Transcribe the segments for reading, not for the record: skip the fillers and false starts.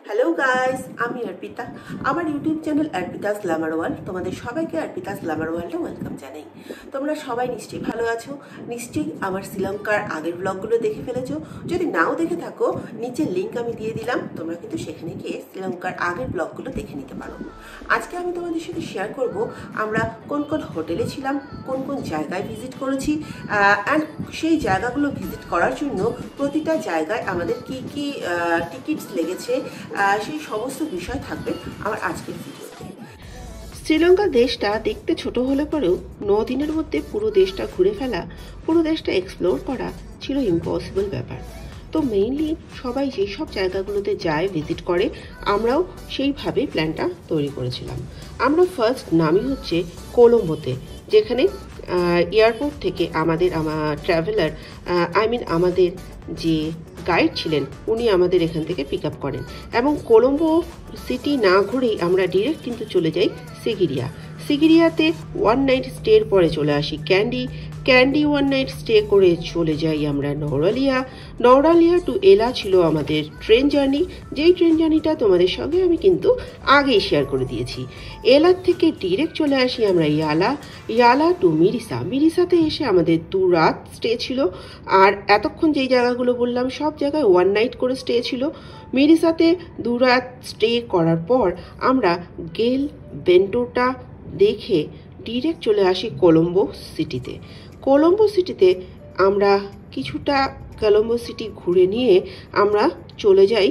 Hello guys, আমি অর্পিতা। আমার YouTube channel Arpita's Glamour world, তোমাদের সবাইকে অর্পিতাস গ্ল্যামার ওয়ার্ল্ডে ওয়েলকাম জানাই। তোমরা সবাই নিশ্চয়ই ভালো আছো। নিশ্চয়ই আমার শ্রীলঙ্কার আগের ব্লগগুলো দেখে ফেলেছো। যদি নাও দেখে থাকো, নিচের লিঙ্ক আমি দিয়ে দিলাম, তোমরা কিন্তু সেখানে গিয়ে শ্রীলঙ্কার আগের ব্লগগুলো দেখে নিতে পারো। আজকে আমি তোমাদের সাথে শেয়ার করব আমরা কোন কোন হোটেলে ছিলাম, কোন কোন জায়গায় ভিজিট করেছি, অ্যান্ড সেই জায়গাগুলো ভিজিট করার জন্য প্রতিটা জায়গায় আমাদের কি কি টিকিটস লেগেছে, সেই সমস্ত বিষয় থাকবে আমার আজকের ভিডিওতে। শ্রীলঙ্কা দেশটা দেখতে ছোট হলে পরেও 9 দিনের মধ্যে পুরো দেশটা ঘুরে ফেলা, পুরো দেশটা এক্সপ্লোর করা ছিল ইম্পসিবল ব্যাপার। তো মেইনলি সবাই যেসব জায়গাগুলোতে যায়, ভিজিট করে, আমরাও সেইভাবেই প্ল্যানটা তৈরি করেছিলাম। আমরা ফার্স্ট নামি হচ্ছে কোলম্বোতে, যেখানে এয়ারপোর্ট থেকে আমার ট্রাভেলার আমাদের যে গাইড ছিলেন উনি আমাদের এখান থেকে পিক আপ করেন, এবং কোলম্বো সিটি না ঘুরেই আমরা ডিরেক্ট কিন্তু চলে যাই সিগিরিয়াতে 1 নাইট স্টের পরে চলে আসি ক্যান্ডি 1 নাইট স্টে করে চলে যাই আমরা নওরালিয়া টু এলা ছিল আমাদের ট্রেন জার্নি, যেই ট্রেন জার্নিটা তোমাদের সঙ্গে আমি কিন্তু আগেই শেয়ার করে দিয়েছি। এলার থেকে ডিরেক্ট চলে আসি আমরা ইয়ালা টু মিরিসাতে এসে আমাদের 2 রাত স্টে ছিল। আর এতক্ষণ যেই জায়গাগুলো বললাম সব জায়গায় 1 নাইট করে স্টে ছিল। মিরিসাতে 2 রাত স্টে করার পর আমরা গেল বেন্টোটা দেখে ডিরেক্ট চলে আসি কোলম্বো সিটিতে আমরা কিছুটা কোলম্বো সিটি ঘুরে নিয়ে আমরা চলে যাই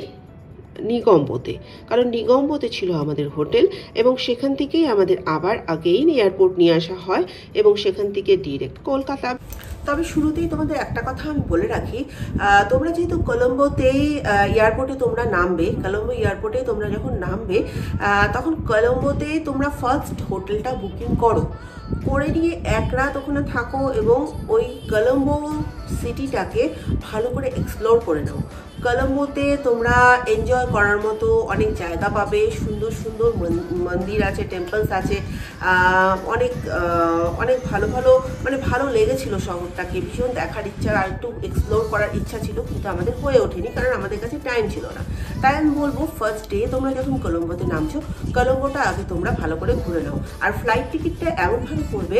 নিগম্বোতে, কারণ নিগম্বোতে ছিল আমাদের হোটেল, এবং সেখান থেকেই আমাদের আবার আগেইন এয়ারপোর্ট নিয়ে আসা হয় এবং সেখান থেকে ডিরেক্ট কলকাতা। তবে শুরুতেই তোমাদের একটা কথা আমি বলে রাখি, তোমরা যেহেতু কোলম্বোতেই এয়ারপোর্টে তোমরা নামবে, কোলম্বো এয়ারপোর্টে তোমরা যখন নামবে তখন কোলম্বোতে তোমরা ফার্স্ট হোটেলটা বুকিং করে নিয়ে 1 রাত ওখানে থাকো এবং ওই কোলম্বো সিটিটাকে ভালো করে এক্সপ্লোর করে নাও। কোলম্বোতে তোমরা এনজয় করার মতো অনেক জায়গা পাবে, সুন্দর সুন্দর মন্দির আছে, টেম্পলস আছে, অনেক ভালো মানে ভালো লেগেছিল শহরটাকে, ভীষণ দেখার ইচ্ছা আর একটু এক্সপ্লোর করার ইচ্ছা ছিল, কিন্তু আমাদের হয়ে ওঠেনি কারণ আমাদের কাছে টাইম ছিল না। তাই আমি বলবো ফার্স্ট ডে তোমরা যখন কোলম্বোতে নামছো, কোলম্বোটা আগে তোমরা ভালো করে ঘুরে নাও, আর ফ্লাইট টিকিটটা এমনভাবে করবে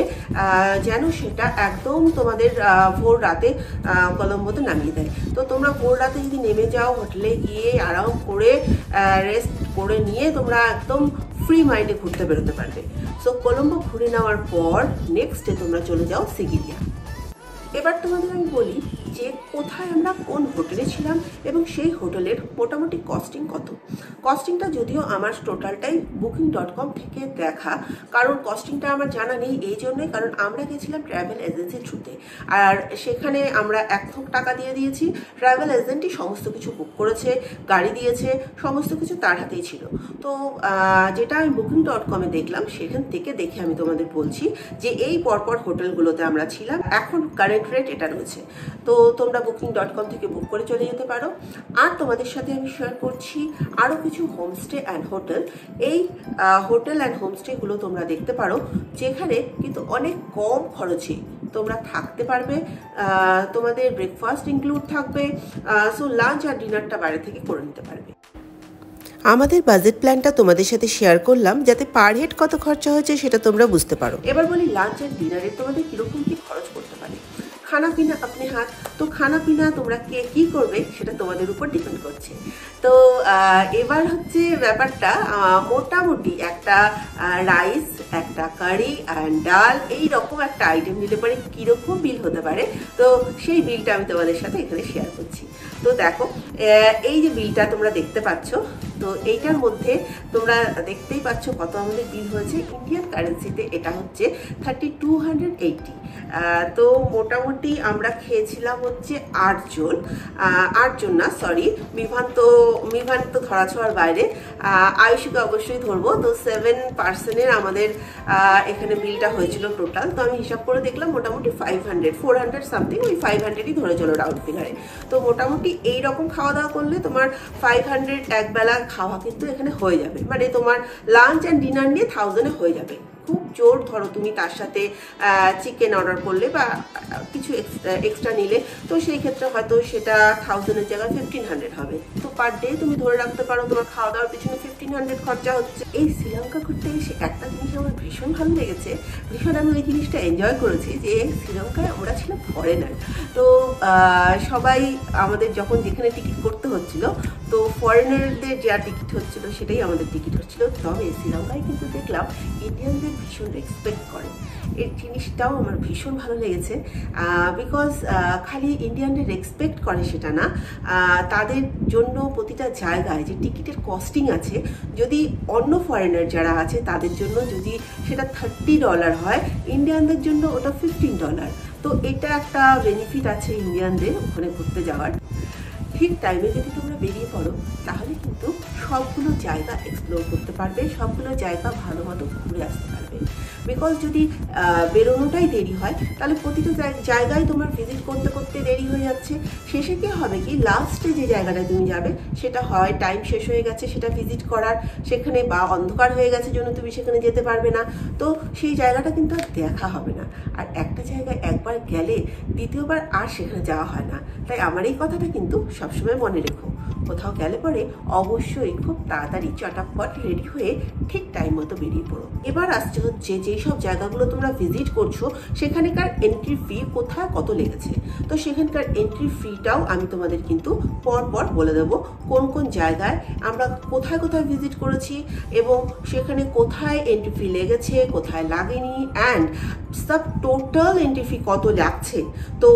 যেন সেটা একদম তোমাদের ভোর রাতে কোলম্বোতে নামিয়ে দেয়। তো তোমরা ভোর রাতে যদি নেমে যাও, হোটেলে গিয়ে আরাম করে রেস্ট করে নিয়ে তোমরা একদম ফ্রি মাইন্ডে ঘুরতে বেরোতে পারবে। সো কোলম্বো ঘুরে নেওয়ার পর নেক্সট ডে তোমরা চলে যাও সিগিরিয়া। এবার তোমাদের আমি বলি যে কোথায় আমরা কোন হোটেলে ছিলাম এবং সেই হোটেলের মোটামুটি কস্টিং কত। কস্টিংটা যদিও আমার টোটালটাই booking.com থেকে দেখা, কারণ কস্টিংটা আমার জানা নেই এই জন্যই কারণ আমরা গেছিলাম ট্রাভেল এজেন্সির থ্রুতে, আর সেখানে আমরা 1 লাখ টাকা দিয়ে দিয়েছি। ট্রাভেল এজেন্টই সমস্ত কিছু বুক করেছে, গাড়ি দিয়েছে, সমস্ত কিছু তার হাতেই ছিল। তো যেটা আমি booking.com-এ দেখলাম সেখান থেকে দেখে আমি তোমাদের বলছি যে এই পরপর হোটেলগুলোতে আমরা ছিলাম, এখন কারেন্ট রেট এটা রয়েছে। তো তোমরা booking.com থেকে বুক করে চলে যেতে পারো। আর তোমাদের সাথে আমি শেয়ার করছি আরও কিছু হোমস্টে অ্যান্ড হোটেল। এই হোটেল অ্যান্ড হোমস্টেগুলো তোমরা দেখতে পারো, যেখানে কিন্তু অনেক কম খরচে তোমরা থাকতে পারবে, তোমাদের ব্রেকফাস্ট ইনক্লুড থাকবে, সো লাঞ্চ আর ডিনারটা বাইরে থেকে করে নিতে পারবে। আমাদের বাজেট প্ল্যানটা তোমাদের সাথে শেয়ার করলাম যাতে পার হেড কত খরচা হয়েছে সেটা তোমরা বুঝতে পারো। এবার বলি লাঞ্চ আর ডিনারে তোমাদের কিরকম কি খরচ করতে পারে। খানা পিনা আপনি হাত, তো খানা পিনা তোমরা কে কী করবে সেটা তোমাদের উপর ডিপেন্ড করছে। তো এবার হচ্ছে ব্যাপারটা, মোটামুটি একটা রাইস, একটা কারি অ্যান্ড ডাল, এই রকম একটা আইটেম নিতে পারে কীরকম বিল হতে পারে, তো সেই বিলটা আমি তোমাদের সাথে এখানে শেয়ার করছি। তো দেখো, এই যে বিলটা তোমরা দেখতে পাচ্ছ, তো এইটার মধ্যে তোমরা দেখতেই পাচ্ছ কত আমাদের বিল হয়েছে। ইন্ডিয়ান কারেন্সিতে এটা হচ্ছে 3280। তো মোটামুটি আমরা খেয়েছিলাম হচ্ছে 8 জন না, সরি, মিভান তো ধরা ছোঁয়ার বাইরে, আয়ুষকে অবশ্যই ধরবো। তো 7 পার্সনের আমাদের এখানে বিলটা হয়েছিল টোটাল। তো আমি হিসাব করে দেখলাম মোটামুটি 400 সামথিং, ওই 500ই ধরে চলো রাউন্ড ফিগারে। তো মোটামুটি এইরকম খাওয়া দাওয়া করলে তোমার 500 একবেলা খাওয়া কিন্তু এখানে হয়ে যাবে, মানে তোমার লাঞ্চ অ্যান্ড ডিনার নিয়ে 1000-এ হয়ে যাবে, খুব জোর ধরো তুমি তার সাথে চিকেন অর্ডার করলে বা কিছু এক্সট্রা নিলে, তো সেই ক্ষেত্রে হয়তো সেটা 1000-এর জায়গায় 1500 হবে। তো পার ডে তুমি ধরে রাখতে পারো তোমার খাওয়া দাওয়ার পিছনে 1500 খরচা হচ্ছে। এই শ্রীলঙ্কা ঘুরতে এসে একটা জিনিস আমার ভীষণ ভালো লেগেছে, ভীষণ আমি ওই জিনিসটা এনজয় করেছি যে শ্রীলঙ্কায় আমরা ছিলাম ফরেনার। তো সবাই আমাদের যখন যেখানে টিকিট করতে হচ্ছিল, তো ফরেনারদের যা টিকিট হচ্ছিল সেটাই আমাদের টিকিট হচ্ছিল। তবে শ্রীলঙ্কায় কিন্তু দেখলাম ইন্ডিয়ানদের ভীষণ রেসপেক্ট করে, এই জিনিসটাও আমার ভীষণ ভালো লেগেছে। বিকজ খালি ইন্ডিয়ানদের রেসপেক্ট করে সেটা না, তাদের জন্য প্রতিটা জায়গায় যে টিকিটের কস্টিং আছে, যদি অন্য ফরেনার যারা আছে তাদের জন্য যদি সেটা $30 হয়, ইন্ডিয়ানদের জন্য ওটা $15। তো এটা একটা বেনিফিট আছে ইন্ডিয়ানদের ওখানে ঘুরতে যাওয়ার। ঠিক টাইমে যদি তোমরা বেরিয়ে পড়ো তাহলে কিন্তু সবগুলো জায়গা এক্সপ্লোর করতে পারবে, সবগুলো জায়গা ভালো মতো ঘুরে আসতে পারবে। বিকজ যদি বেরোনোটাই দেরি হয় তাহলে প্রতিটা জায়গায় তোমার ভিজিট করতে করতে দেরি হয়ে যাচ্ছে। শেষে কি হবে কি, লাস্টে যে জায়গাটায় তুমি যাবে সেটা হয় টাইম শেষ হয়ে গেছে সেটা ভিজিট করার, সেখানে বা অন্ধকার হয়ে গেছে জন্য তুমি সেখানে যেতে পারবে না, তো সেই জায়গাটা কিন্তু আর দেখা হবে না। আর একটা জায়গায় একবার গেলে দ্বিতীয়বার আর সেখানে যাওয়া হয় না। তাই আমার এই কথাটা কিন্তু সবসময় মনে রেখো, কোথাও গেলে পরে অবশ্যই খুব তাড়াতাড়ি চটাপট রেডি হয়ে ঠিক টাইম মতো বেরিয়ে পড়ো। এবার আসছে হচ্ছে যেই সব জায়গাগুলো তোমরা ভিজিট করছো সেখানকার এন্ট্রি ফি কোথায় কত লেগেছে। তো সেখানকার এন্ট্রি ফিটাও আমি তোমাদের কিন্তু পর বলে দেবো, কোন কোন জায়গায় আমরা কোথায় কোথায় ভিজিট করেছি এবং সেখানে কোথায় এন্ট্রি ফি লেগেছে কোথায় লাগেনি, অ্যান্ড সব টোটাল এন্ট্রি ফি কত লাগছে। তো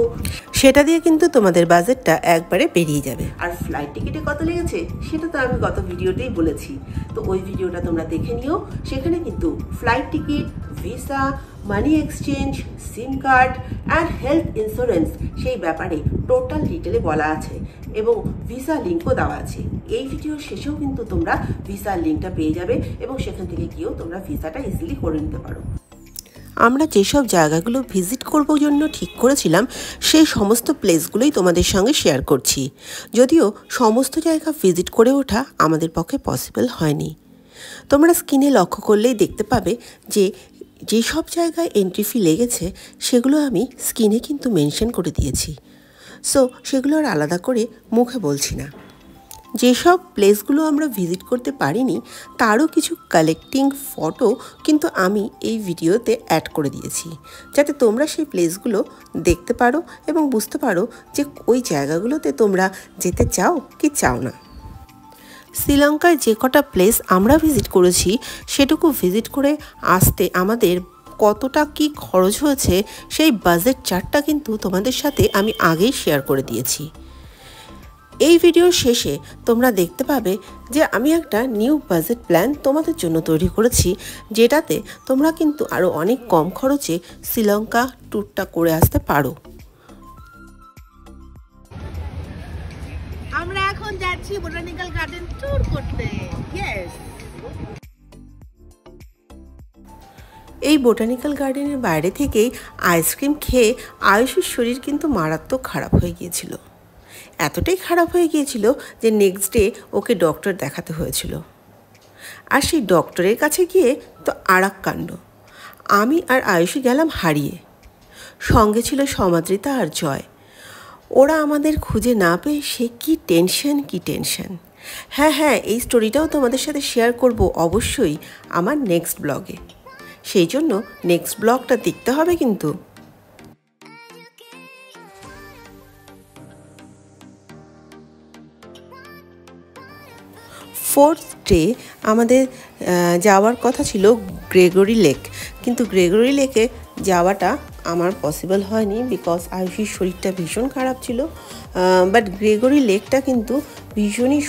সেটা দিয়ে কিন্তু তোমাদের বাজেটটা একবারে বেরিয়ে যাবে। আর ফ্লাইট টিকিটে কত লেগেছে সেটা তো আমি গত ভিডিওতেই বলেছি, তো ওই ভিডিওটা তোমরা দেখে নিও। সেখানে কিন্তু flight ticket, visa, money exchange, SIM card and health insurance সেই ব্যাপারে টোটাল ডিটেলে বলা আছে এবং ভিসা লিঙ্কও দেওয়া আছে। এই ভিডিওর শেষেও কিন্তু তোমরা ভিসার লিঙ্কটা পেয়ে যাবে এবং সেখান থেকে গিয়েও তোমরা ভিসাটা ইজিলি করে নিতে পারো। আমরা যেসব জায়গাগুলো ভিজিট করব জন্য ঠিক করেছিলাম সেই সমস্ত প্লেসগুলোই তোমাদের সঙ্গে শেয়ার করছি, যদিও সমস্ত জায়গা ভিজিট করে ওঠা আমাদের পক্ষে পসিবল হয়নি। তোমরা স্ক্রিনে লক্ষ্য করলেই দেখতে পাবে যে যেসব জায়গায় এন্ট্রি ফি লেগেছে সেগুলো আমি স্ক্রিনে কিন্তু মেনশন করে দিয়েছি, সো সেগুলো আর আলাদা করে মুখে বলছি না। যেসব প্লেসগুলো আমরা ভিজিট করতে পারিনি তারও কিছু কালেক্টিং ফটো কিন্তু আমি এই ভিডিওতে অ্যাড করে দিয়েছি, যাতে তোমরা সেই প্লেসগুলো দেখতে পারো এবং বুঝতে পারো যে ওই জায়গাগুলোতে তোমরা যেতে চাও কি চাও না। শ্রীলঙ্কার যে কটা প্লেস আমরা ভিজিট করেছি সেটুকু ভিজিট করে আসতে আমাদের কতটা কি খরচ হয়েছে সেই বাজেট চার্টটা কিন্তু তোমাদের সাথে আমি আগেই শেয়ার করে দিয়েছি। এই ভিডিওর শেষে তোমরা দেখতে পাবে যে আমি একটা নিউ বাজেট প্ল্যান তোমাদের জন্য তৈরি করেছি, যেটাতে তোমরা কিন্তু আরও অনেক কম খরচে শ্রীলঙ্কা ট্যুরটা করে আসতে পারো। আমরা এখন যাচ্ছি বোটানিক্যাল গার্ডেন ট্যুর করতে। ইয়েস, এই বোটানিক্যাল গার্ডেনের বাইরে থেকেই আইসক্রিম খেয়ে আয়ুষের শরীর কিন্তু মারাত্মক খারাপ হয়ে গিয়েছিল। এতটাই খারাপ হয়ে গিয়েছিল যে নেক্সট ডে ওকে ডক্টর দেখাতে হয়েছিল। আর সেই ডক্টরের কাছে গিয়ে তো আর এক কাণ্ড, আমি আর আয়ুষী গেলাম হারিয়ে, সঙ্গে ছিল সমাদৃতা আর জয়। ওরা আমাদের খুঁজে না পেয়ে সে কি টেনশন। হ্যাঁ, এই স্টোরিটাও তোমাদের সাথে শেয়ার করব অবশ্যই আমার নেক্সট ব্লগে, সেই জন্য নেক্সট ব্লগটা দেখতে হবে কিন্তু। ফোর্থ ডে আমাদের যাওয়ার কথা ছিল গ্রেগরি লেক, কিন্তু গ্রেগরি লেকে যাওয়াটা আমার পসিবল হয়নি বিকজ আয়ুষীর শরীরটা ভীষণ খারাপ ছিল। বাট গ্রেগরি লেকটা কিন্তু ভীষণই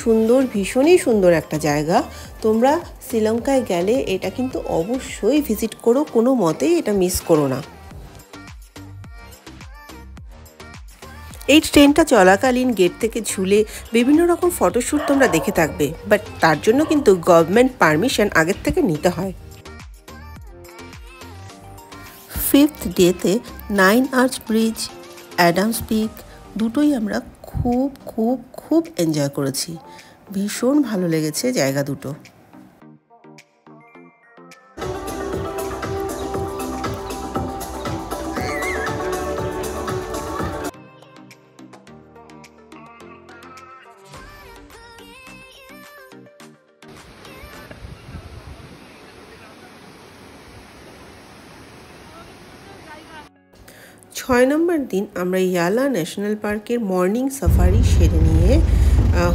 সুন্দর একটা জায়গা। তোমরা শ্রীলঙ্কায় গেলে এটা কিন্তু অবশ্যই ভিজিট করো, কোনো মতেই এটা মিস করো না। এই ট্রেনটা চলাকালীন গেট থেকে ঝুলে বিভিন্ন রকম ফটোশ্যুট তোমরা দেখে থাকবে, বাট তার জন্য কিন্তু গভর্নমেন্ট পারমিশন আগের থেকে নিতে হয়। ফিফথ ডেতে 9 আর্চ ব্রিজ, অ্যাডামস পিক দুটোই আমরা খুব এনজয় করেছি। ভীষণ ভালো লেগেছে জায়গা দুটো। 6 নম্বর দিন আমরা ইয়ালা ন্যাশনাল পার্কের মর্নিং সাফারি সেরে নিয়ে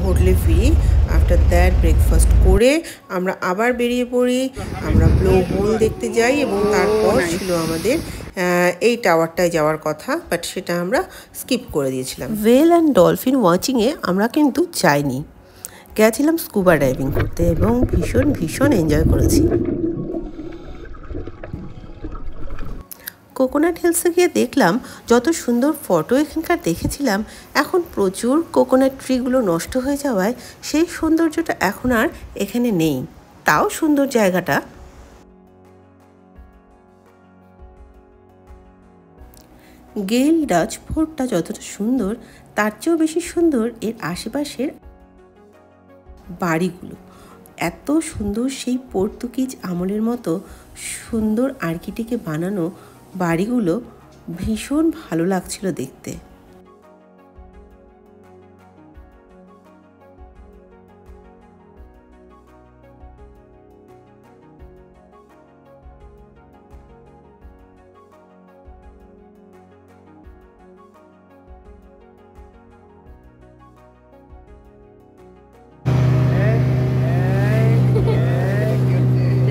হোটেলে ফিরি। আফটার দ্যাট ব্রেকফাস্ট করে আমরা আবার বেরিয়ে পড়ি, আমরা ব্লো হোল দেখতে যাই এবং তারপর ছিল আমাদের এই টাওয়ারটায় যাওয়ার কথা, বাট সেটা আমরা স্কিপ করে দিয়েছিলাম। ওয়েল অ্যান্ড ডলফিন ওয়াচিংয়ে আমরা কিন্তু যাইনি, গেছিলাম স্কুবা ডাইভিং করতে এবং ভীষণ ভীষণ এনজয় করেছি। কোকোনাট হিলসে গিয়ে দেখলাম যত সুন্দর ফটো এখানকার দেখেছিলাম, এখন প্রচুর কোকোনাট ট্রিগুলো নষ্ট হয়ে যাওয়ায় সেই সৌন্দর্যটা এখন আর এখানে নেই। তাও সুন্দর জায়গাটা। গেল ডাচ ফোর্টটা যতটা সুন্দর তার চেয়েও বেশি সুন্দর এর আশেপাশের বাড়িগুলো। এত সুন্দর সেই পর্তুগিজ আমলের মতো সুন্দর আর্কিটেক্টে বানানো বাড়িগুলো, ভীষণ ভালো লাগছিল দেখতে।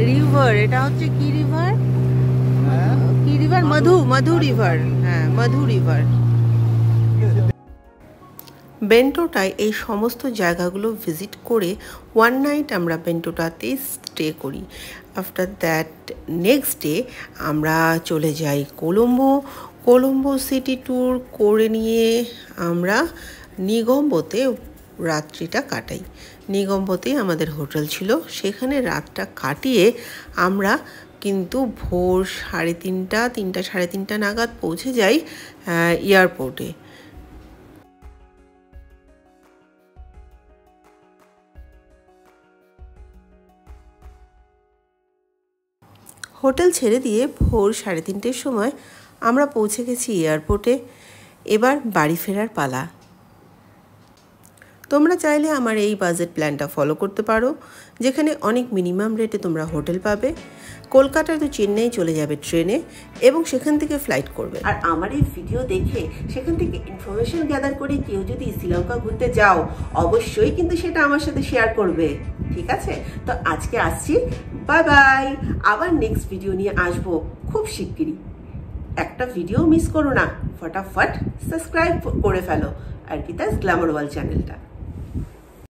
রিভার, এটা হচ্ছে কি রিভার? কি রিভার? মধু রিভার। হ্যাঁ, মধু রিভার। বেন্টোটায় এই সমস্ত জায়গাগুলো ভিজিট করে 1 নাইট আমরা বেন্টোটাতে স্টে করি। আফটার দ্যাট নেক্সট ডে আমরা চলে যাই কোলম্বো সিটি ট্যুর করে নিয়ে আমরা নিগম্বোতে রাত্রিটা কাটাই। নিগম্বোতেই আমাদের হোটেল ছিল, সেখানে রাতটা কাটিয়ে আমরা কিন্তু ভোর 3:30 সাড়ে 3টা নাগাদ পৌঁছে যাই এয়ারপোর্টে। হোটেল ছেড়ে দিয়ে ভোর 3:30টার সময় আমরা পৌঁছে গেছি এয়ারপোর্টে। এবার বাড়ি ফেরার পালা। তোমরা চাইলে আমার এই বাজেট প্ল্যানটা ফলো করতে পারো, যেখানে অনেক মিনিমাম রেটে তোমরা হোটেল পাবে। কলকাতা তো চেন্নাই চলে যাবে ট্রেনে এবং সেখান থেকে ফ্লাইট করবে। আর আমার এই ভিডিও দেখে সেখান থেকে ইনফরমেশন গ্যাদার করে কেউ যদি শ্রীলঙ্কা ঘুরতে যাও, অবশ্যই কিন্তু সেটা আমার সাথে শেয়ার করবে, ঠিক আছে? তো আজকে আসছি, বাই বাই। আবার নেক্সট ভিডিও নিয়ে আসবো খুব শিগগিরই। একটা ভিডিও মিস করো না, ফটাফট সাবস্ক্রাইব করে ফেলো অর্পিতাস গ্ল্যামার ওয়ার্ল্ড চ্যানেলটা।